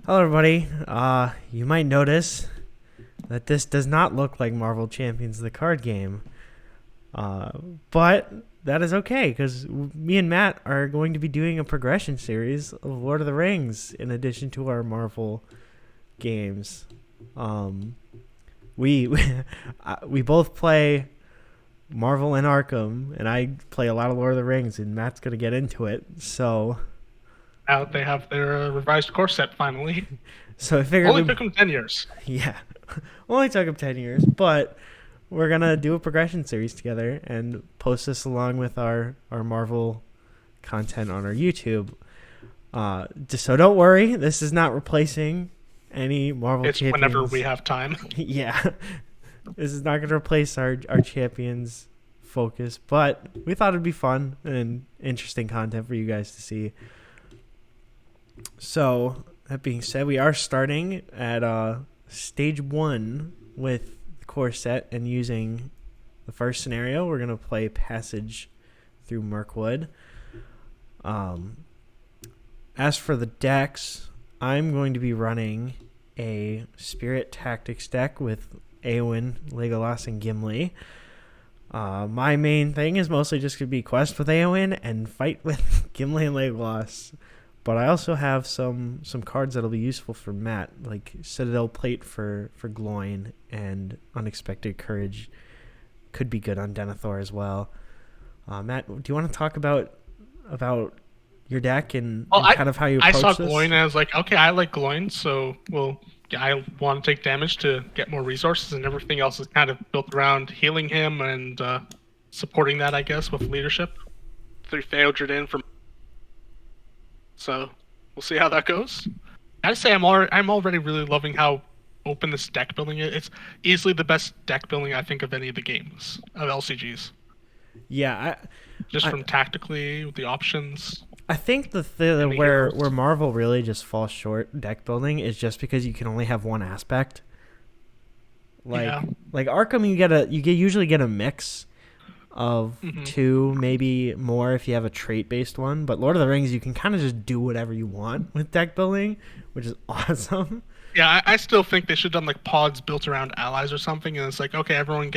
Hello, everybody. You might notice that this does not look like Marvel Champions the card game, uh, but that is okay because me and Matt are going to be doing a progression series of Lord of the Rings in addition to our Marvel games. Um, we we both play Marvel and Arkham, and I play a lot of Lord of the Rings, and Matt's gonna get into it. Out they have their revised core set finally. So I figured Only we took them 10 years. Yeah. Only took him 10 years, but we're going to do a progression series together and post this along with our Marvel content on our YouTube. So don't worry, this is not replacing any Marvel It's whenever champions. we have time. Yeah. This is not going to replace our champions focus, but we thought it'd be fun and interesting content for you guys to see. So, that being said, we are starting at stage 1 with the core set and using the first scenario. We're going to play Passage through Mirkwood. As for the decks, I'm going to be running a Spirit Tactics deck with Éowyn, Legolas, and Gimli. My main thing is mostly just going to be quest with Éowyn and fight with Gimli and Legolas. But I also have some cards that'll be useful for Matt, like Citadel Plate for Gloin and Unexpected Courage could be good on Denethor as well. Matt, do you want to talk about your deck and kind of how you approach I saw this? Gloin and I was like, okay, I like Gloin, so I want to take damage to get more resources, and everything else is kind of built around healing him and supporting that, I guess, with leadership. 3 Theodred in from. So we'll see how that goes. I say I'm already really loving how open this deck building is. It's easily the best deck building I think of any of the games of LCGs. Yeah, From tactically with the options. I think the where Marvel really just falls short deck building is just because you can only have one aspect. Like Arkham, you usually get a mix of 2, maybe more if you have a trait-based one. But Lord of the Rings, you can kind of just do whatever you want with deck building, which is awesome. Yeah, I still think they should have done like pods built around allies or something, and it's like, okay, everyone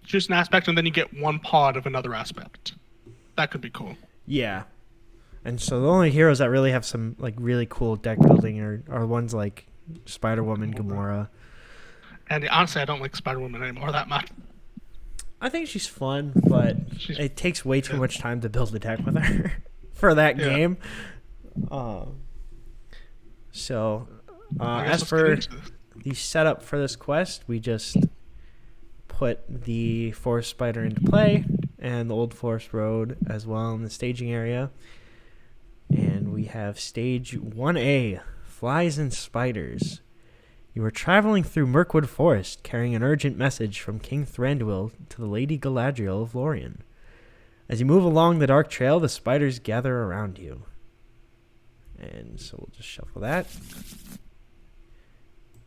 choose an aspect, and then you get one pod of another aspect. That could be cool. Yeah. And so the only heroes that really have some like really cool deck building are ones like Spider-Woman, Gamora. And honestly, I don't like Spider-Woman anymore that much. I think she's fun, but it takes way too much time to build the deck with her for that game. As for the setup for this quest, we just put the Forest Spider into play and the Old Forest Road as well in the staging area. And we have stage 1A, Flies and Spiders. You are traveling through Mirkwood Forest, carrying an urgent message from King Thranduil to the Lady Galadriel of Lorien. As you move along the dark trail, the spiders gather around you. And so we'll just shuffle that.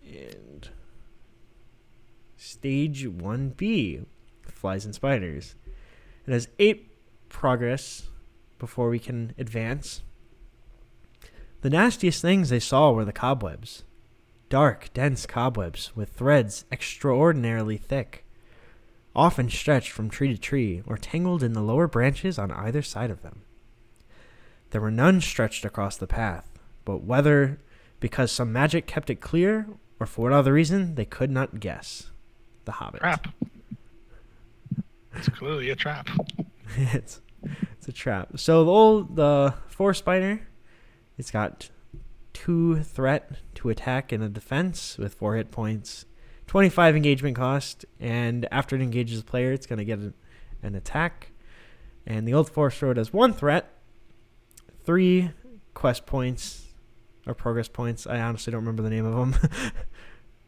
And stage 1B, Flies and Spiders. It has 8 progress before we can advance. The nastiest things they saw were the cobwebs. Dark, dense cobwebs with threads extraordinarily thick, often stretched from tree to tree or tangled in the lower branches on either side of them. There were none stretched across the path, but whether because some magic kept it clear or for what other reason, they could not guess. The Hobbit. Trap. It's clearly a trap. it's a trap. So the Forest Spider, it's got 2 threat to attack and a defense with 4 hit points, 25 engagement cost, and after it engages the player, it's going to get an attack. And the Old Forest Road has 1 threat, 3 quest points or progress points. I honestly don't remember the name of them.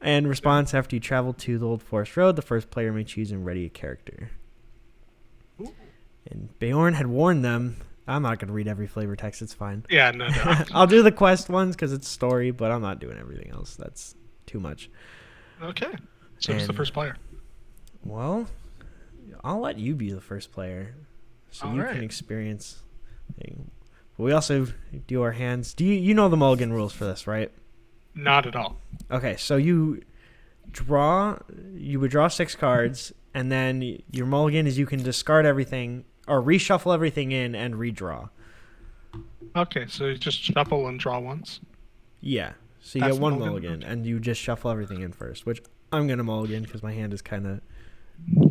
And response after you travel to the Old Forest Road, the first player may choose and ready a character. Ooh. And Beorn had warned them. I'm not going to read every flavor text. It's fine. Yeah, no. I'll do the quest ones because it's story, but I'm not doing everything else. That's too much. Okay. So who's the first player? Well, I'll let you be the first player so you can experience. We also do our hands. You know the mulligan rules for this, right? Not at all. Okay, so you would draw 6 cards, and then your mulligan is you can discard everything or reshuffle everything in and redraw. Okay, so you just shuffle and draw once. Yeah, so you That's get one mulligan, mulligan, okay. and you just shuffle everything in first, which I'm gonna mulligan because my hand is kind of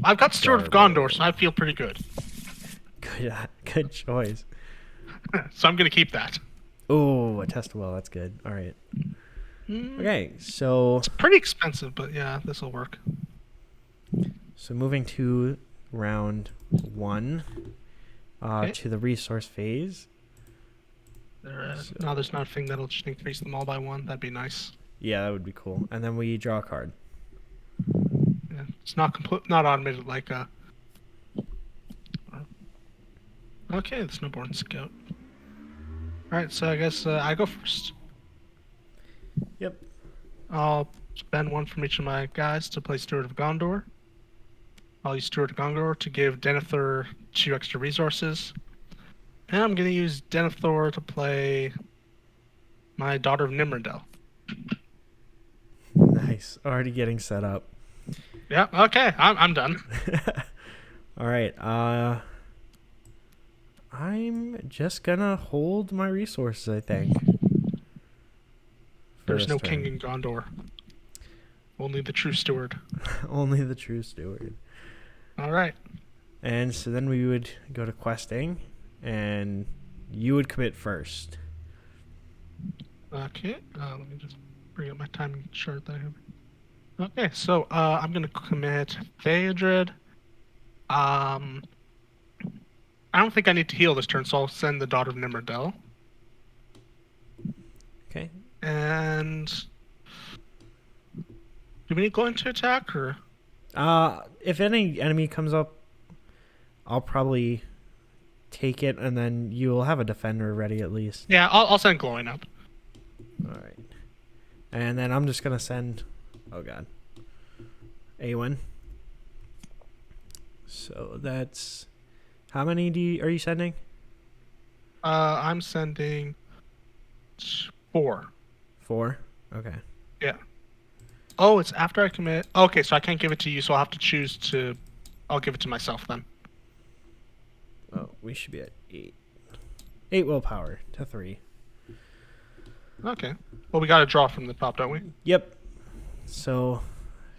I've got Steward of Gondor, so I feel pretty good. good choice. So I'm gonna keep that. Oh, a test well, that's good. All right. Okay, so It's pretty expensive, but yeah, this will work. moving to round 1, Okay. to the resource phase. Now there's nothing that'll just increase them all by 1. That'd be nice. Yeah, that would be cool. And then we draw a card. Yeah, it's not not automated like Okay, the Snowborn Scout. Alright, so I guess I go first. Yep. I'll spend 1 from each of my guys to play Steward of Gondor. I'll use Steward of Gondor to give Denethor 2 extra resources. And I'm going to use Denethor to play my Daughter of Nimrindel. Nice. Already getting set up. Yeah, okay, I'm done. All right. I'm just gonna hold my resources, I think. There's no turn. king in Gondor. Only the true steward. Only the true steward. Alright. And so then we would go to questing, and you would commit first. Okay, let me just bring up my timing chart that I have. Okay, so I'm gonna commit Theodred. I don't think I need to heal this turn, so I'll send the Daughter of Nimrindel. Okay. And do we need going to attack or? If any enemy comes up, I'll probably take it, and then you'll have a defender ready at least. Yeah, I'll send glowing up. All right. And then I'm just gonna send. Oh God. Awen. So that's. How many are you sending? I'm sending 4. 4. Okay. Yeah. Oh, it's after I commit. Okay, so I can't give it to you, so I'll have to choose to. I'll give it to myself then. Oh, we should be at 8. 8 willpower to 3. Okay. Well, we got to draw from the top, don't we? Yep. So,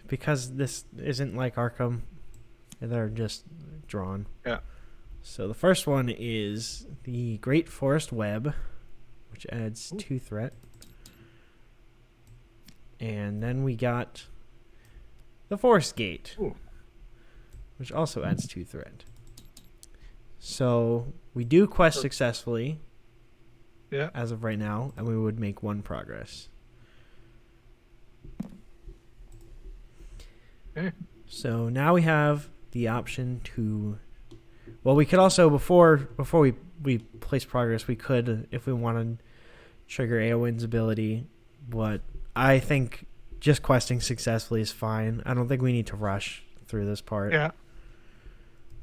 because this isn't like Arkham, they're just drawn. Yeah. So the first one is the Great Forest Web, which adds 2 threat. And then we got the Forest Gate, which also adds 2 threat. So we do quest successfully. Yeah. As of right now, and we would make 1 progress. Okay. So now we have the option to. Well, we could also before we place progress, we could, if we wanted, trigger Eowyn's ability. But I think just questing successfully is fine. I don't think we need to rush through this part. Yeah.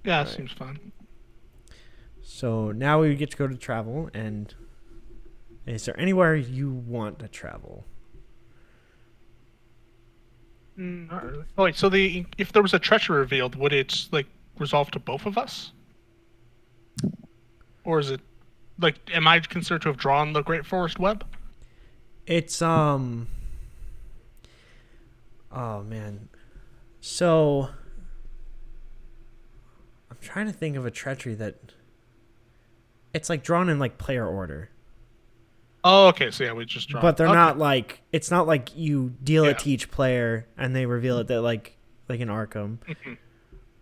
Yeah, it Right. seems fun. So now we get to go to travel, and is there anywhere you want to travel? Not really. Oh wait, so if there was a treasure revealed, would it like resolve to both of us? Or is it like am I considered to have drawn the Great Forest Web? It's oh man. So I'm trying to think of a treachery that it's like drawn in like player order. Oh, okay, so yeah, we just draw. But they're okay. not like it's not like you deal it to Yeah. each player and they reveal it that like in Arkham.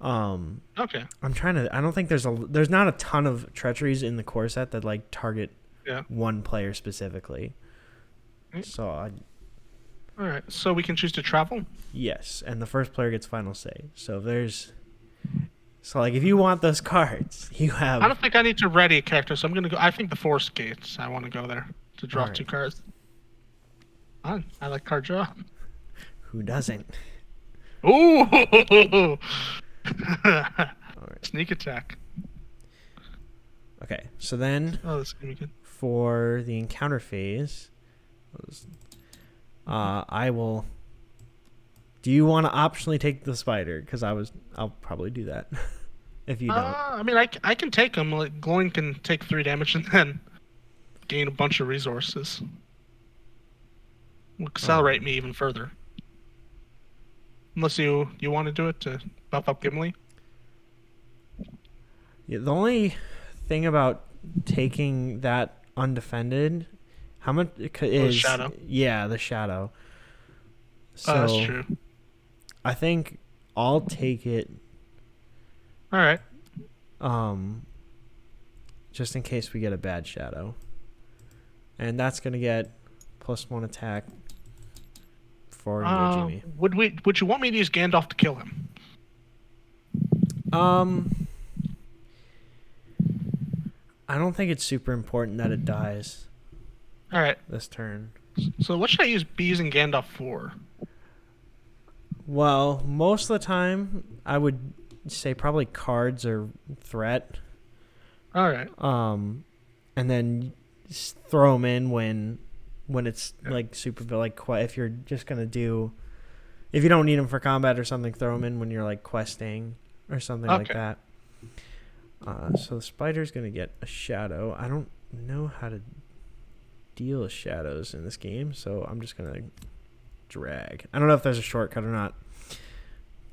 Okay. I'm trying to I don't think there's not a ton of treacheries in the core set that like target one player specifically. Mm. So All right, so we can choose to travel. yes, and the first player gets final say. So if you want those cards, you have. I don't think I need to ready a character, so I'm gonna go. I think the Forest Gates. I want to go there to draw Alright. 2 cards. Fun. I like card draw. Who doesn't? Ooh! All right. Sneak attack. Okay, so then Oh, this is gonna be good. for the encounter phase, I will. Do you want to optionally take the spider? Because I'll probably do that. If you don't. I mean, I can take him. Like, Gloin can take 3 damage and then gain a bunch of resources. Will accelerate me even further. Unless you want to do it to buff up Gimli. Yeah, the only thing about taking that undefended, how much is shadow. Yeah, the shadow. So That's true. I think I'll take it. All right. Just in case we get a bad shadow, and that's gonna get +1 attack for engaging me. Would you want me to use Gandalf to kill him? I don't think it's super important that it dies. All right. This turn. So what should I use Bees and Gandalf for? Well, most of the time, I would say probably cards or threat. All right. And then throw them in when it's like super, like if you're just gonna do, if you don't need them for combat or something, throw them in when you're like questing or something like that. So the spider's gonna get a shadow. I don't know how to deal with shadows in this game, so I'm just gonna drag. I don't know if there's a shortcut or not.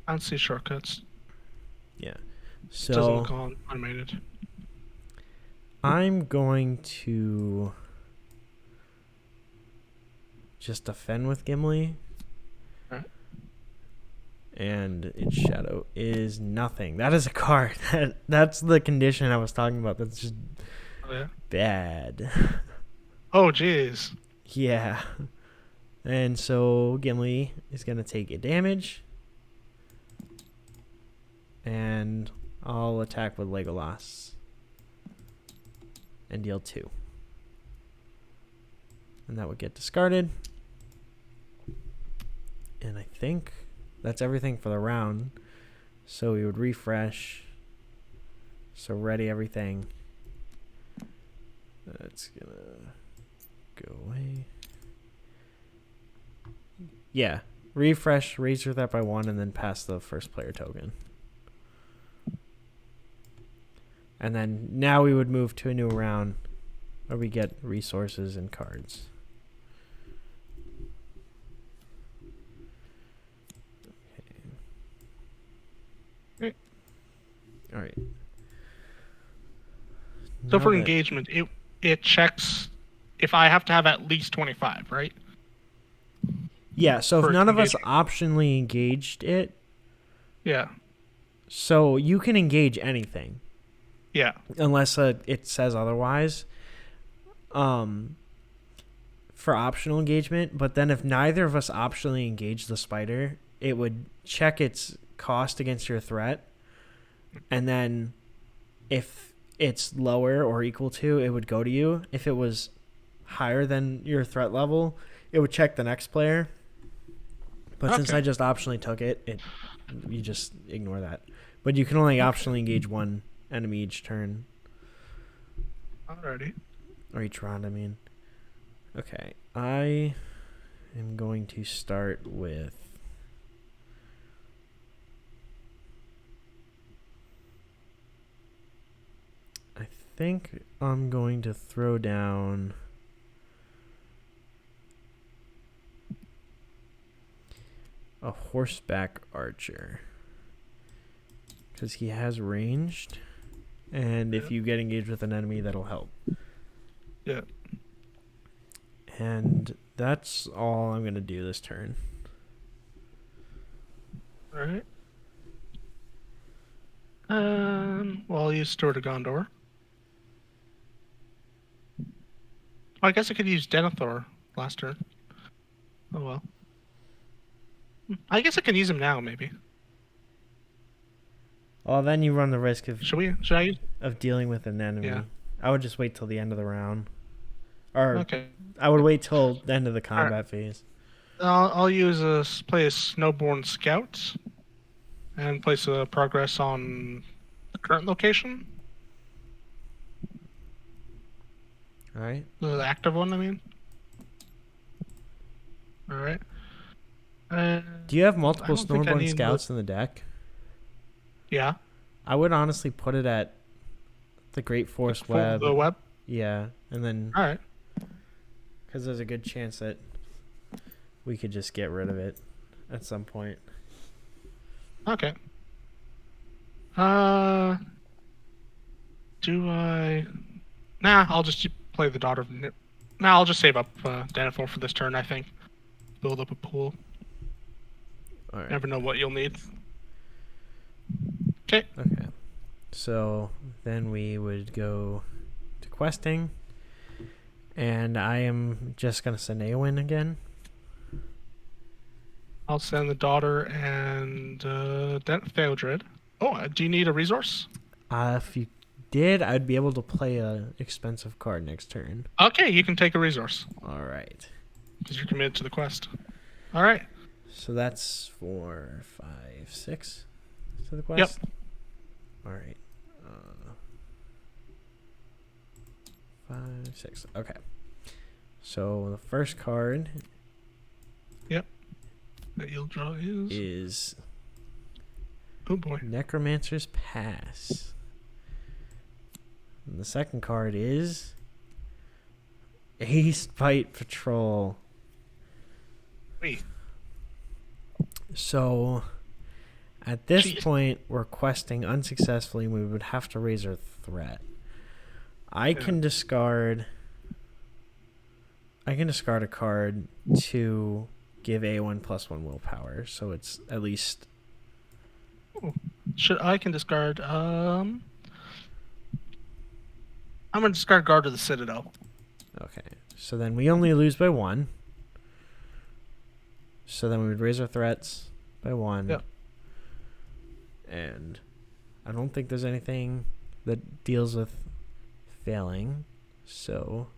I don't see shortcuts. Yeah. Doesn't So look all animated. I'm going to just defend with Gimli. Right. And its shadow is nothing. That is a card. That's the condition I was talking about. That's just bad. Oh, jeez. Yeah. And so Gimli is going to take a damage. And I'll attack with Legolas. And deal 2. And that would get discarded. And I think that's everything for the round. So we would refresh. So ready everything. That's gonna go away. Yeah. Refresh, raise your threat by 1, and then pass the first player token. And then now we would move to a new round where we get resources and cards. Okay. All right. So for engagement, it checks if I have to have at least 25, right? Yeah, so if none of us optionally engaged it. Yeah. So you can engage anything. Yeah. Unless it says otherwise. For optional engagement, but then if neither of us optionally engage the spider, it would check its cost against your threat, and then if it's lower or equal to, it would go to you. If it was higher than your threat level, it would check the next player. But since I just optionally took it, you just ignore that. But you can only optionally engage one enemy each turn. Alrighty. Or each round, I mean. Okay, I am going to start with... I think I'm going to throw down... a horseback archer. Because he has ranged. And if you get engaged with an enemy, that'll help. Yeah. And that's all I'm going to do this turn. Alright. Well, I'll use Steward of Gondor. I guess I could use Denethor last turn. Oh well. I guess I can use him now, maybe. Well, then you run the risk of of dealing with an enemy. Yeah. I would just wait till the end of the round. Or I would wait till the end of the combat phase. I'll play a Snowborn Scout and place a progress on the current location. Alright. The active one, I mean. All right. Do you have I multiple don't think I Snowborn need Scouts in the deck? Yeah. I would honestly put it at the Great Forest For Web. the web. Yeah, and then All right. because there's a good chance that we could just get rid of it at some point. Okay. Do I? Nah, I'll just play the Daughter of Nah, I'll just save up Denethor for this turn, I think. Build up a pool. All right. Never know what you'll need. Okay. Okay. So then we would go to questing. And I am just going to send Eowyn again. I'll send the Daughter and Theodred. Oh, do you need a resource? If you did, I'd be able to play a expensive card next turn. Okay, you can take a resource. All right. Because you're committed to the quest. All right. So that's 4, 5, 6 to the quest? Yep. All right. 5, 6. Okay. So the first card That you'll draw is oh boy, Necromancer's Pass. And the second card is Ace Bite Patrol. wait. So at this Jeez. point, we're questing unsuccessfully, and we would have to raise our threat. I can discard a card to give A1 +1 willpower, so it's at least. I can discard I'm gonna discard Guard of the Citadel. Okay, so then we only lose by 1. So then we would raise our threats by 1. Yep. And I don't think there's anything that deals with failing, so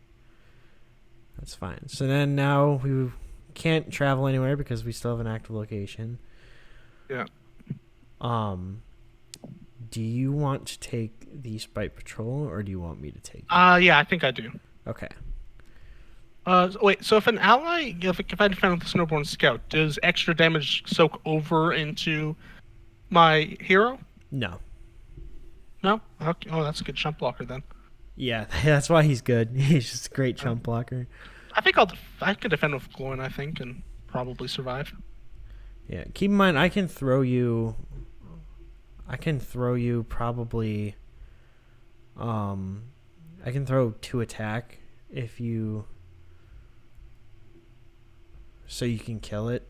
that's fine. So then now we can't travel anywhere because we still have an active location. Yeah. Do you want to take the Spite Patrol, or do you want me to take it? Yeah, I think I do. Okay. Wait, so if an ally, if I defend with the Snowborn Scout, does extra damage soak over into my hero? No. No? Okay. Oh, that's a good chump blocker then. Yeah, that's why he's good. He's just a great chump blocker. I think I could defend with Gloin, I think, and probably survive. Yeah, keep in mind I can throw you probably I can throw 2 attack if you so you can kill it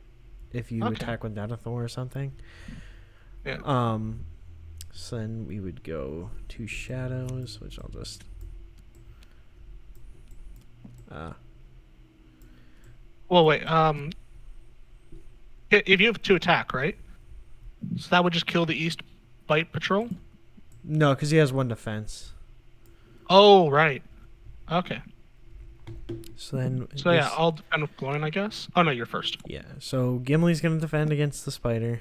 if you attack with Denethor or something. Yeah. So then we would go 2 shadows, which I'll just Well, wait. If you have 2 attack, right? So that would just kill the East Bite Patrol? no, because he has 1 defense. Oh, right. Okay. So then So yeah, I'll defend with Gloin, I guess. Oh no, you're first. yeah. So Gimli's gonna defend against the spider.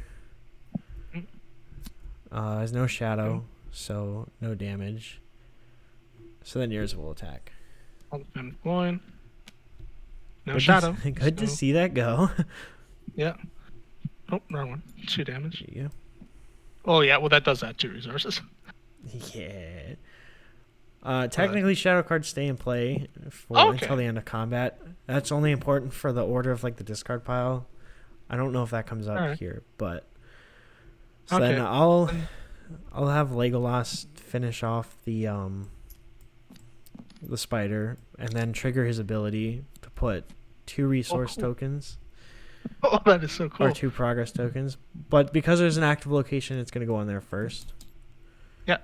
Has no shadow, so no damage. So then yours will attack. I'll defend with Gloin. No Good shadow. Good to see that go. Yeah. Oh, wrong one. 2 damage. There you Oh yeah, well that does add 2 resources. go. Yeah. Technically, shadow cards stay in play until the end of combat. That's only important for the order of like the discard pile. I don't know if that comes up here, but so then I'll have Legolas finish off the spider and then trigger his ability to put 2 resource tokens. Oh, that is so cool. Or 2 progress tokens, but because there's an active location, it's going to go on there first. Yeah.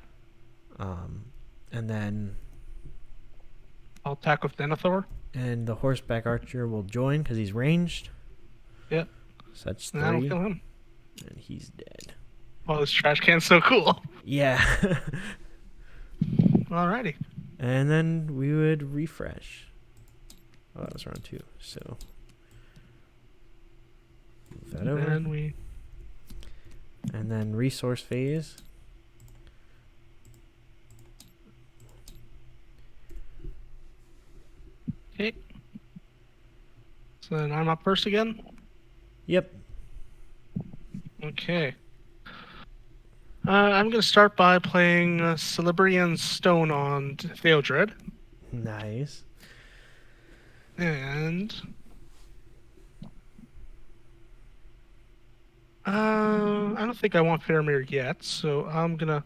And then I'll attack with Denethor. And the horseback archer will join because he's ranged. Yeah. So that's 3. That'll kill him. And he's dead. Oh, this trash can's so cool. Yeah. Alrighty. And then we would refresh. Oh, that was round 2. So move that over. And then resource phase. Okay. So then I'm up first again. Yep. Okay. I'm going to start by playing Celebrian Stone on Theodred. Nice. And I don't think I want Faramir yet, so I'm going to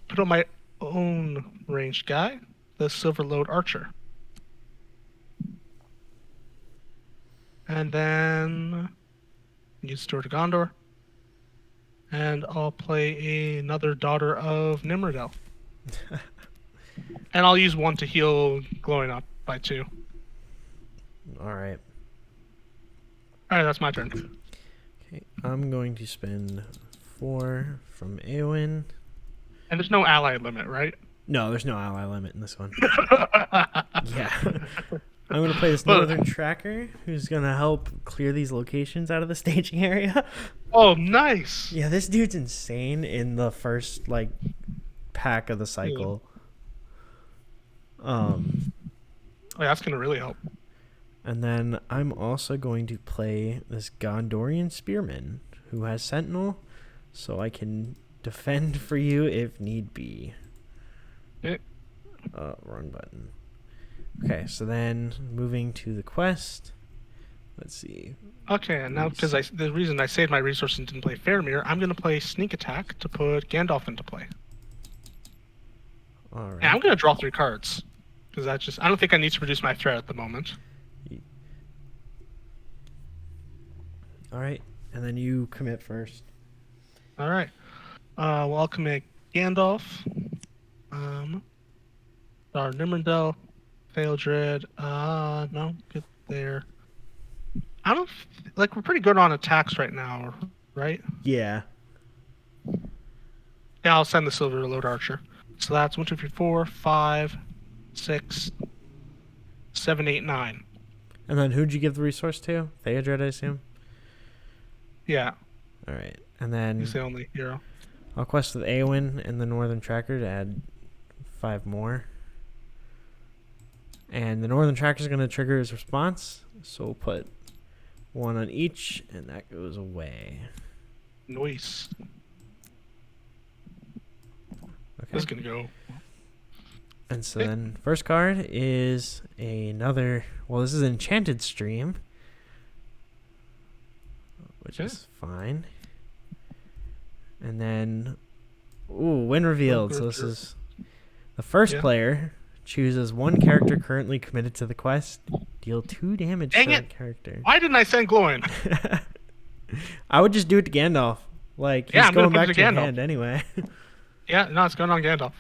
put on my own ranged guy, the Silver Lode Archer. And then use Steward of Gondor. And I'll play another Daughter of Nimrodel. And I'll use one to heal Glowing Up by 2. Alright. Alright, that's my turn. Okay, I'm going to spend 4 from Eowyn. And there's no ally limit, right? No, there's no ally limit in this one. Yeah. I'm going to play this Northern Tracker, who's going to help clear these locations out of the staging area. Oh, nice! Yeah, this dude's insane in the first, like, pack of the cycle. Oh, yeah, that's going to really help. And then I'm also going to play this Gondorian Spearman, who has Sentinel, so I can defend for you if need be. Yeah. Wrong button. Okay, so then moving to the quest. Let's see. Okay, and now because the reason I saved my resources and didn't play Faramir, I'm going to play Sneak Attack to put Gandalf into play. All right. And I'm going to draw 3 cards. Because I don't think I need to produce my threat at the moment. All right, and then you commit first. All right. Well, I'll commit Gandalf, our Nimrindel, Theodred. No, get there. I don't like. We're pretty good on attacks right now, right? Yeah. Yeah, I'll send the Silver Lode Archer. So that's 1, 2, 3, 4, 5, 6, 7, 8, 9. And then who'd you give the resource to? Theodred, I assume? Yeah. All right, and then He's the only hero. I'll quest with Eowyn and the Northern Tracker to add 5 more. And the Northern Tracker is going to trigger his response, so we'll put 1 on each, and that goes away. Nice. Okay. This is going to go. And so then first card is another, well, this is Enchanted Stream, which is fine. And then, Win Revealed. So this is the first player chooses 1 character currently committed to the quest. Deal 2 damage to that character. Why didn't I send Glowing? I would just do it to Gandalf. Like, he's going back to your hand anyway. Yeah, no, it's going on Gandalf.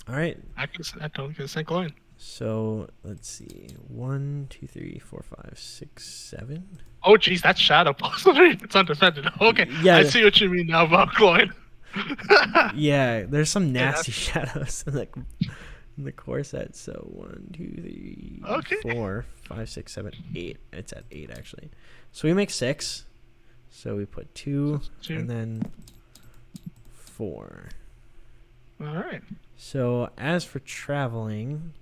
All right. I totally could have sent Glowing. So let's see. 1, 2, 3, 4, 5, 6, 7. Oh, geez, that's Shadow Possibly. It's undefended. Okay, yeah, I see what you mean now about Glowing. Yeah, there's some nasty shadows in the core set. So 1, 2, 3, 4, 5, 6, 7, 8. It's at 8 actually. So we make 6. So we put 2 and then 4. All right. So as for traveling,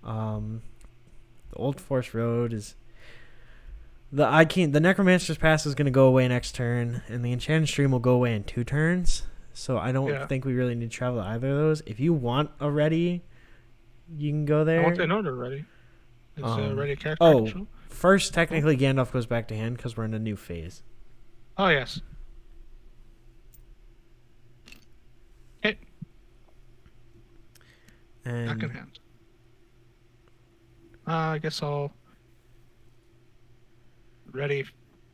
the Old Forest Road is the Necromancer's Pass is going to go away next turn, and the Enchanted Stream will go away in 2 turns. So I don't think we really need to travel either of those. If you want a ready, you can go there. I want an order ready. It's a ready character. First, technically, Gandalf goes back to hand because we're in a new phase. Oh, yes. Okay. And back in hand. I guess I'll ready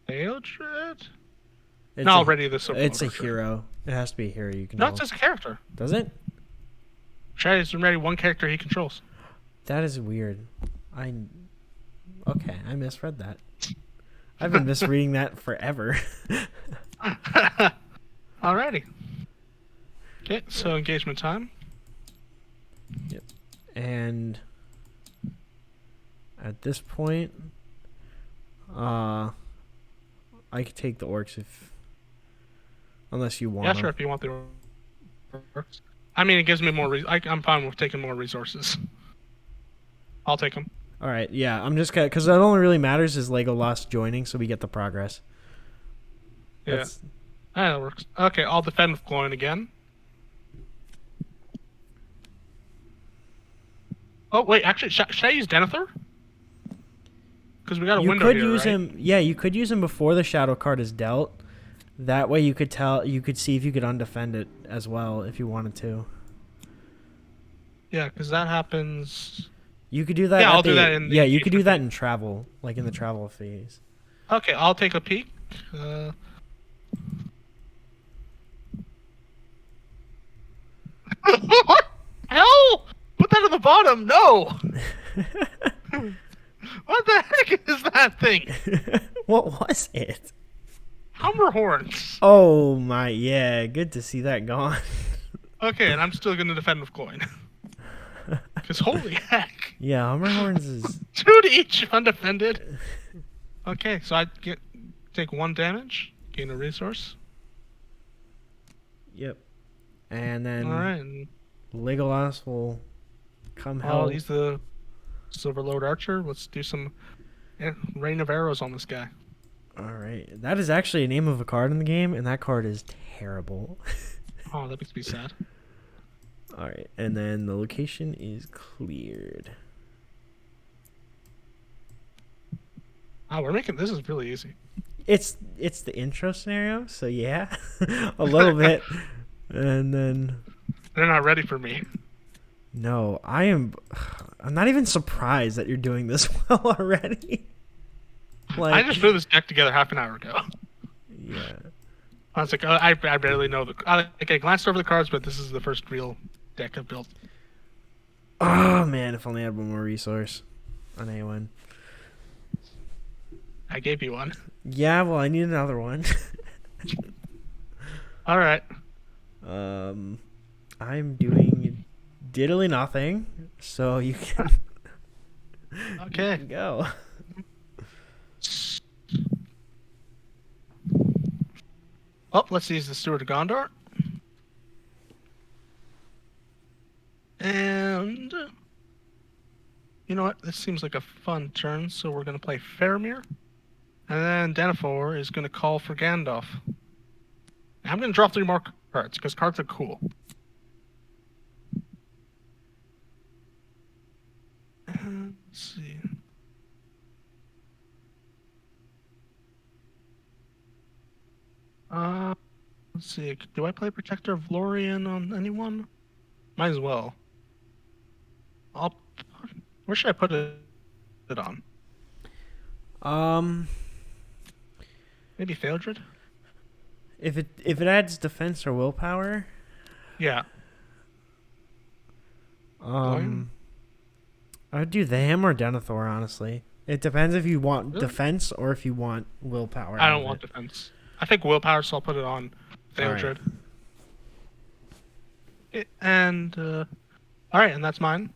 Theodred? No, I'll ready the Silver Lode It's a hero. It has to be a hero you can No, it's just a character. Does it? Shadow's ready 1 character he controls. That is weird. Okay, I misread that. I've been misreading that forever. Alrighty. Okay, so engagement time. Yep. And at this point, I could take the orcs unless you want. Yeah, sure. If you want the orcs. I mean, it gives me more. I'm fine with taking more resources. I'll take them. All right, yeah. I'm just because that only really matters is Legolas joining, so we get the progress. Yeah. That's That works. Okay, I'll defend with Gloin again. Oh, wait, actually, should I use Denethor? Because we got a you window could here, use right? him. Yeah, you could use him before the shadow card is dealt. That way, you could see if you could undefend it as well if you wanted to. Yeah, because that happens. You could do that. Yeah, I'll do that in the. Yeah, you could do that in travel, like in the travel phase. Okay, I'll take a peek. What? Hell! Put that at the bottom. No. What the heck is that thing? What was it? Hummer horns. Oh my, yeah. Good to see that gone. Okay, and I'm still gonna defend with Gloin. Because holy heck. Yeah, Hummer Horns is 2 to each undefended. Okay, so I take 1 damage, gain a resource. Yep. And then Alright. Legolas will come I'll help. use the Silver Lord Archer. Let's do some rain of arrows on this guy. Alright. That is actually a name of a card in the game, and that card is terrible. Oh, that makes me sad. Alright, and then the location is cleared. Oh, we're making this is really easy. It's the intro scenario, so yeah. A little bit. And then They're not ready for me. no, I'm not even surprised that you're doing this well already. Like, I just threw this deck together half an hour ago. yeah. I was like, oh, I barely know I glanced over the cards, but this is the first real deck I've built. Oh man, if only I had one more resource on A1. I gave you one. Yeah, well, I need another one. All right. I'm doing diddly nothing, so you can Okay. you can go. Oh, let's use the Steward of Gondor. And you know what? This seems like a fun turn, so we're going to play Faramir. And then Denethor is going to call for Gandalf. I'm going to draw 3 more cards, because cards are cool. Let's see. Let's see. Do I play Protector of Lorien on anyone? Might as well. Where should I put it on? Maybe Theodred? If it adds defense or willpower, Yeah. I would do him or Denethor, honestly. It depends if you want Really? defense or if you want willpower. I don't want defense. I think willpower, so I'll put it on Theodred. And alright, and that's mine.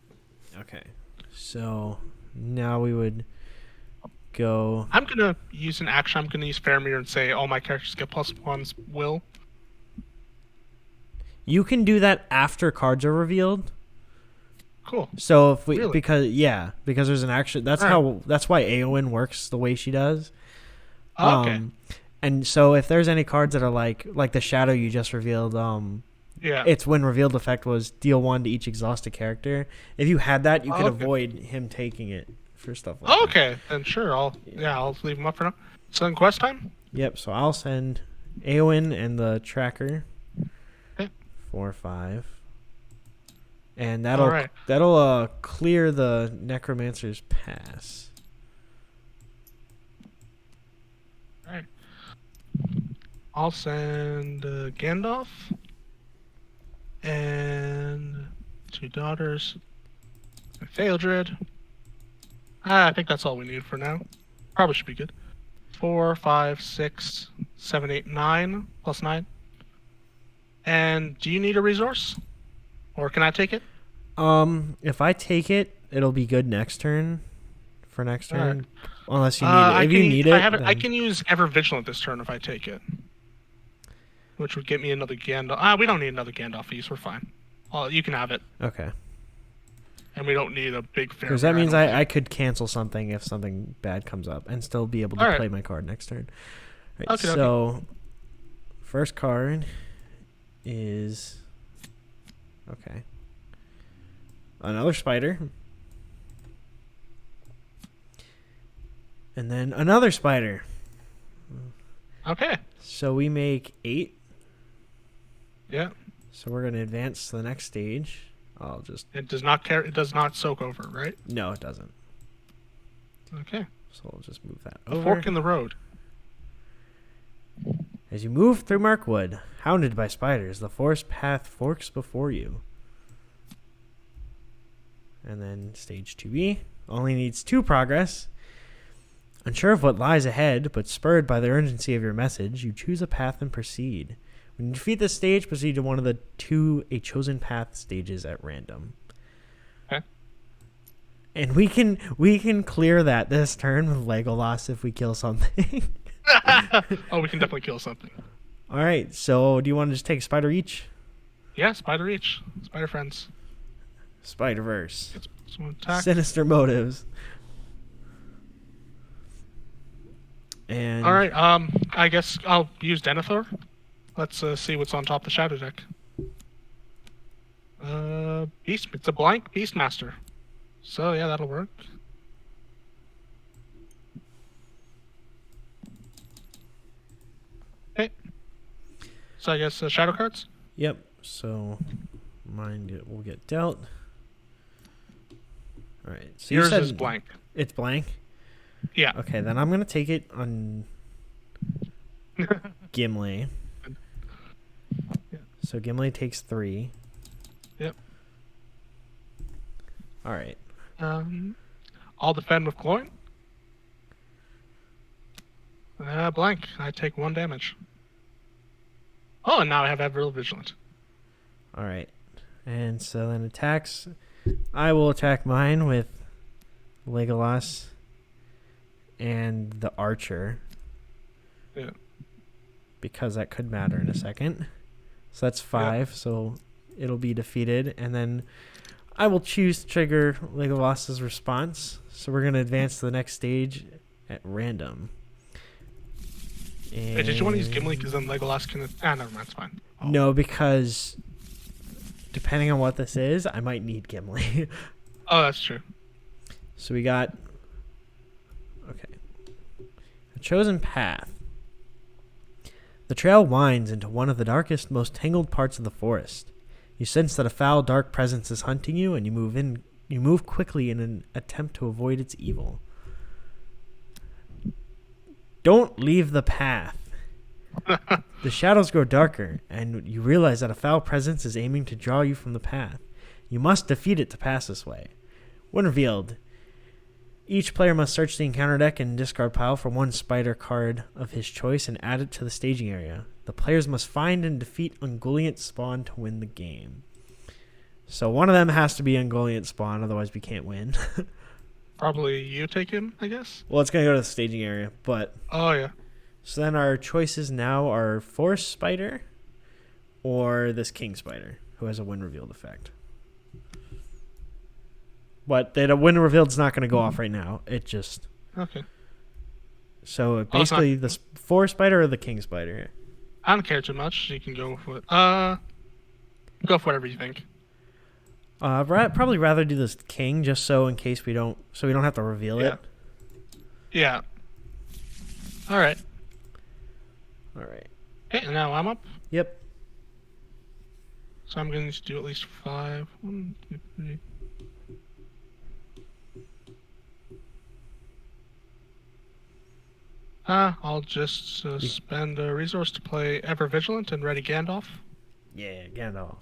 Okay. So now we would go. I'm gonna use an action. I'm gonna use Faramir and say all my characters get +1's will. You can do that after cards are revealed. Cool. So if we Really? because there's an action. That's that's why Eowyn works the way she does. Oh, okay. And so if there's any cards that are like the shadow you just revealed, Yeah. its when revealed effect was deal 1 to each exhausted character. If you had that, you could avoid him taking it for stuff like that. Okay, then sure. I'll leave them up for now. So then quest time. Yep. So I'll send Eowyn and the tracker. Okay. 4 or 5. And that'll Alright. clear the Necromancer's pass. Alright. I'll send Gandalf and 2 daughters. Theodred. I think that's all we need for now. Probably should be good. 4, 5, 6, 7, 8, 9 +9. And do you need a resource? Or can I take it? If I take it, it'll be good next turn. For next turn, Alright. unless you need it. If you need it, I can use Ever Vigilant this turn if I take it, which would get me another Gandalf. We don't need another Gandalf use. We're fine. You can have it. okay. and we don't need a big fair. Because that means I could cancel something if something bad comes up and still be able to play my card next turn. Right, Okay, so first card is okay. Another spider. And then another spider. Okay. So we make 8. Yeah. So we're going to advance to the next stage. I'll just... It does not care. It does not soak over, right? No, it doesn't. Okay. So I'll just move that A over. fork in the road. As you move through Mirkwood, hounded by spiders, the forest path forks before you. And then stage 2B only needs 2 progress. Unsure of what lies ahead, but spurred by the urgency of your message, you choose a path and proceed. When you defeat this stage, proceed to one of the 2 A Chosen Path stages at random. Okay. And we can clear that this turn with Legolas if we kill something. Oh, we can definitely kill something. All right, so do you want to just take a spider each? Yeah, spider each. Spider friends. Spider-Verse. Attack. Sinister motives. And All right. I guess I'll use Denethor. Let's see what's on top of the shadow deck. Beast. It's a blank Beastmaster. So yeah, that'll work. Okay. So I guess shadow cards. Yep. So mine will get dealt. All right. So Yours you said is blank. It's blank. Yeah. Okay, then I'm gonna take it on Gimli. Yeah. So Gimli takes 3. Yep. All right. I'll defend with Gloin. Blank. I take 1 damage. Oh, and now I have Ever Vigilant. All right. And so then attacks. I will attack mine with Legolas and the archer. Yeah. Because that could matter in a second. So that's 5. Yeah. So it'll be defeated. And then I will choose to trigger Legolas's response. So we're going to advance to the next stage at random. And did you want to use Gimli because then Legolas can... never mind. It's fine. Oh. No, because depending on what this is, I might need Gimli. Oh, that's true. So we got... Okay. A chosen path. The trail winds into one of the darkest, most tangled parts of the forest. You sense that a foul, dark presence is hunting you, and you move quickly in an attempt to avoid its evil. Don't leave the path. The shadows grow darker, and you realize that a foul presence is aiming to draw you from the path. You must defeat it to pass this way. When revealed, each player must search the encounter deck and discard pile for 1 spider card of his choice and add it to the staging area. The players must find and defeat Ungoliant Spawn to win the game. So one of them has to be Ungoliant Spawn, otherwise we can't win. Probably you take him, I guess? Well, it's going to go to the staging area, but... Oh, yeah. So then our choices now are Forest Spider or this King Spider, who has a Wind Revealed effect. But the Wind Revealed's not going to go off right now. It just... Okay. So basically, the Forest Spider or the King Spider? I don't care too much. You can go for it. Go for whatever you think. Probably rather do this King, just so in case we don't have to reveal it. Yeah. All right. All right. Okay, now I'm up. Yep. So I'm going to do at least 5. 1, 2, 3. I'll just spend a resource to play Ever Vigilant and ready Gandalf. Yeah, Gandalf.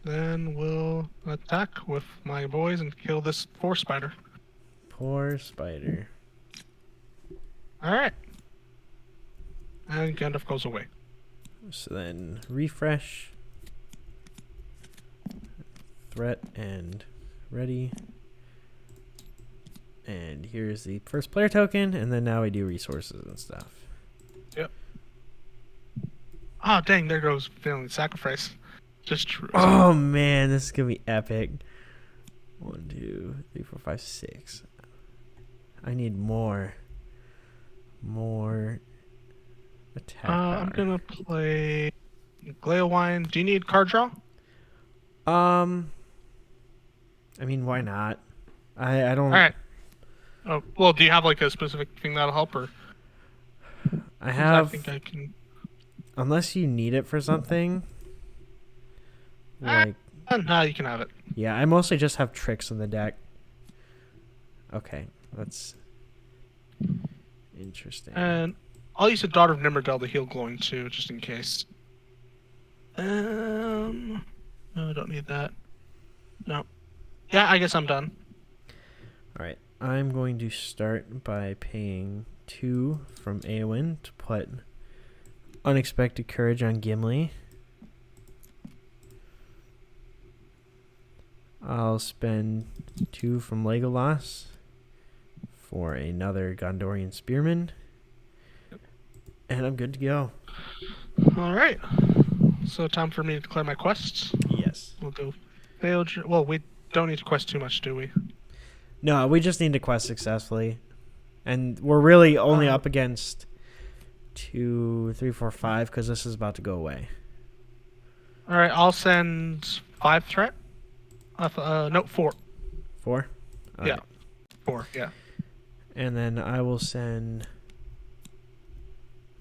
Then we'll attack with my boys and kill this poor spider. Poor spider. Alright. And Gandalf goes away. So then refresh. Threat and ready. And here's the first player token, and then now we do resources and stuff. Yep. Oh, dang, there goes failing sacrifice. Just true. Oh, man, this is going to be epic. 1, 2, 3, 4, 5, 6. I need more attack power. I'm gonna play Gleowine. Do you need card draw? I mean, why not? I don't. All right. Oh well, do you have like a specific thing that'll help, or? I have. I think I can. Unless you need it for something. Like. No, you can have it. Yeah, I mostly just have tricks in the deck. Okay, that's interesting. And I'll use a Daughter of Nimmerdell to heal glowing too, just in case. No, I don't need that. No. Yeah, I guess I'm done. All right, I'm going to start by paying 2 from Eowyn to put Unexpected Courage on Gimli. I'll spend 2 from Legolas for another Gondorian Spearman. And I'm good to go. All right. So time for me to declare my quests. Yes. We'll go failed. Well, we don't need to quest too much, do we? No, we just need to quest successfully. And we're really only up against 2, 3, 4, 5 because this is about to go away. All right, I'll send 5 threat. No, 4. 4? All yeah. right. 4, yeah. And then I will send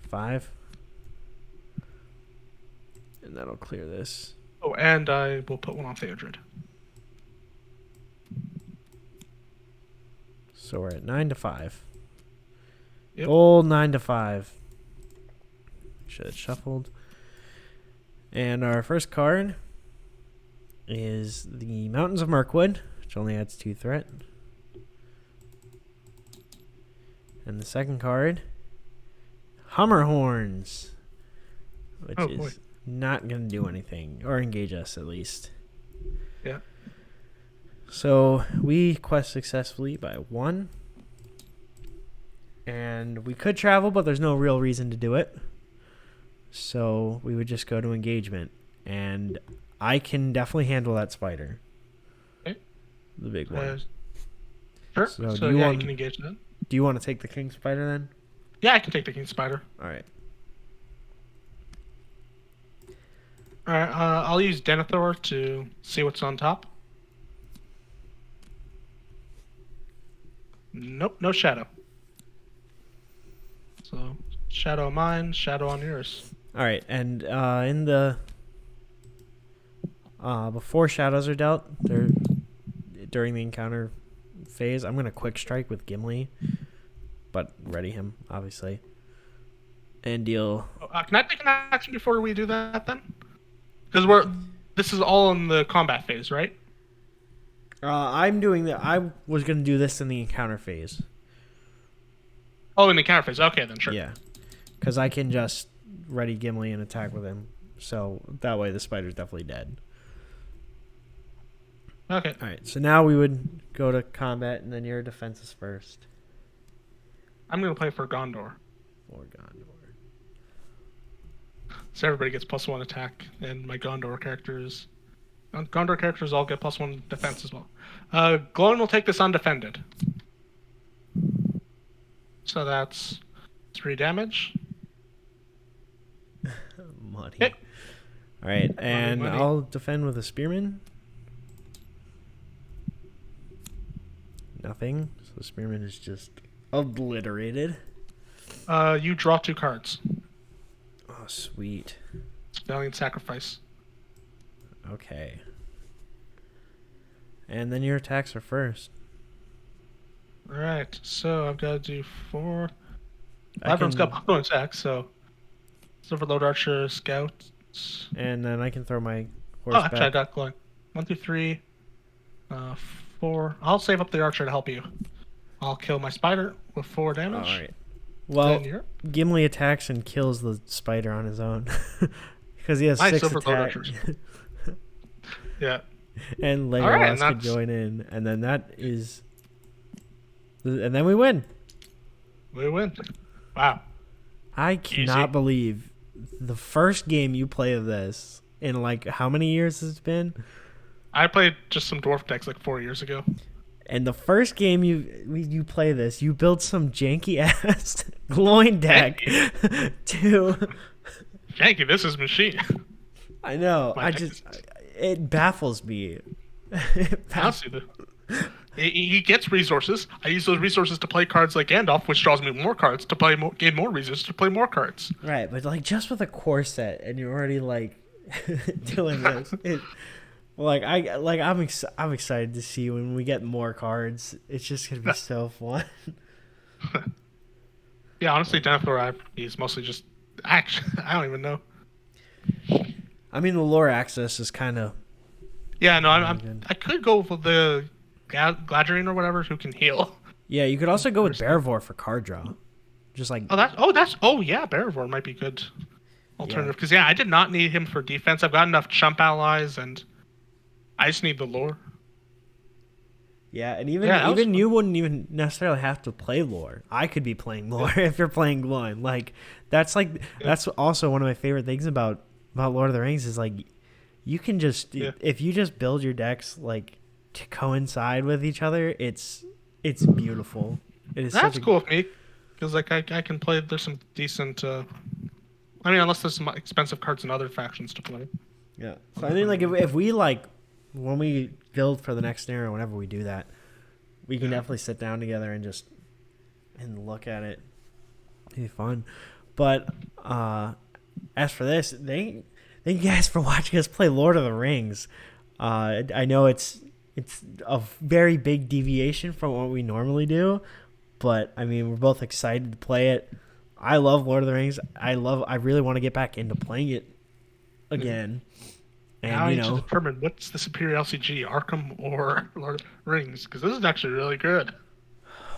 5. And that'll clear this. Oh, and I will put 1 on Theodred. So we're at 9 to 5. Yep. Gold 9 to 5. Should have shuffled. And our first card is the Mountains of Mirkwood, which only adds 2 threat. And the second card, Hummer Horns, which is not going to do anything, or engage us at least. Yeah. So we quest successfully by 1. And we could travel, but there's no real reason to do it. So we would just go to engagement. And I can definitely handle that spider. Okay. The big one. Sure. So you can engage that. Do you want to take the king spider then? Yeah, I can take the king spider. All right. All right. I'll use Denethor to see what's on top. Nope, no shadow. So shadow on mine, shadow on yours. All right, and in the before shadows are dealt, during the encounter phase, I'm gonna quick strike with Gimli, but ready him obviously, and deal. Can I take an action before we do that then? Because this is all in the combat phase, right? I'm doing that. I was gonna do this in the encounter phase. Oh, in the encounter phase. Okay, then sure. Yeah, because I can just ready Gimli and attack with him, so that way the spider's definitely dead. Okay. All right, so now we would go to combat, and then your defenses first. I'm gonna play for Gondor. For Gondor. So everybody gets +1 attack, and my Gondor characters all get +1 defense as well. Glowing will take this undefended. So that's 3 damage. Money. Okay. All right, and money. I'll defend with a spearman. Nothing. So the spearman is just obliterated. You draw 2 cards. Oh, sweet. Valiant Sacrifice. Okay. And then your attacks are first. Alright, so I've got to do 4. Everyone's got bonus attacks, so Silver Lord Archer, Scout. And then I can throw my horse Oh, actually, I back. got glowing. 1, 2, 3, 4. I'll save up the archer to help you. I'll kill my spider with 4 damage. All right. Well, Then Gimli attacks and kills the spider on his own because he has my 6 Silver Lord attack. Archers. Yeah. And All right, Legolas could join in, and then and then we win. We win. Wow. I cannot believe the first game you play of this in like how many years has it been? I played just some dwarf decks like 4 years ago. And the first game you play this, you build some janky ass Gloin deck to. Janky, this is machine. I know. My It baffles me. Honestly, he gets resources. I use those resources to play cards like Gandalf, which draws me more cards to play gain more resources to play more cards. Right, but like just with a core set, and you're already like doing this. I'm excited to see when we get more cards. It's just gonna be so fun. Yeah, honestly, Denethor, he's mostly just action. I don't even know. I mean, the lore access is kind of. Yeah, no, I could go with the Gladrian or whatever who can heal. Yeah, you could also go with Bearvor for card draw. Just like Bearvor might be good alternative because I did not need him for defense. I've got enough chump allies and I just need the lore. Yeah, and even you wouldn't even necessarily have to play lore. I could be playing lore if you're playing Gloin. Like that's also one of my favorite things about Lord of the Rings is like you can just if you just build your decks like to coincide with each other, it's beautiful. It is that's cool with me because like I can play. There's some decent. I mean, unless there's some expensive cards in other factions to play. Yeah. So I mean, like if we like when we build for the next scenario, whenever we do that, we can definitely sit down together and look at it. It'd be fun. But as for this, thank you guys for watching us play Lord of the Rings. I know it's a very big deviation from what we normally do, but I mean we're both excited to play it. I love Lord of the Rings. I really want to get back into playing it again. And now I need to determine what's the superior LCG, Arkham or Lord of the Rings, because this is actually really good.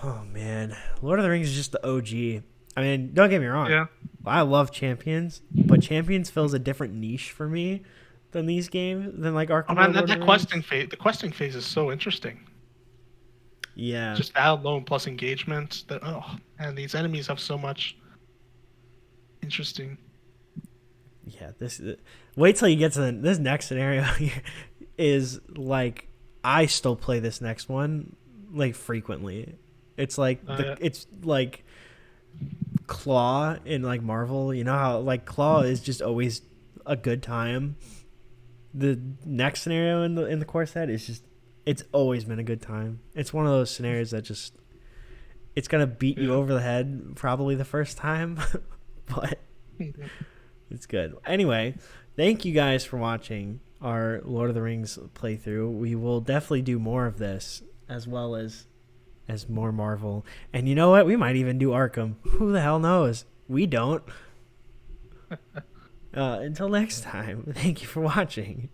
Oh man, Lord of the Rings is just the OG. I mean, don't get me wrong. Yeah, I love Champions, but Champions fills a different niche for me than these games, than like Arkham. Oh man, that questing phase. The questing phase is so interesting. Yeah, just add loan plus engagement. And these enemies have so much. Interesting. Yeah, wait till you get to this next scenario here is like I still play this next one like frequently. It's like it's like Claw in like Marvel, you know how like Claw is just always a good time. The next scenario in the core set is just it's always been a good time. It's one of those scenarios that just it's gonna beat you over the head probably the first time, but it's good. Anyway, thank you guys for watching our Lord of the Rings playthrough. We will definitely do more of this as well as more Marvel. And you know what? We might even do Arkham. Who the hell knows? We don't. Until next time, thank you for watching.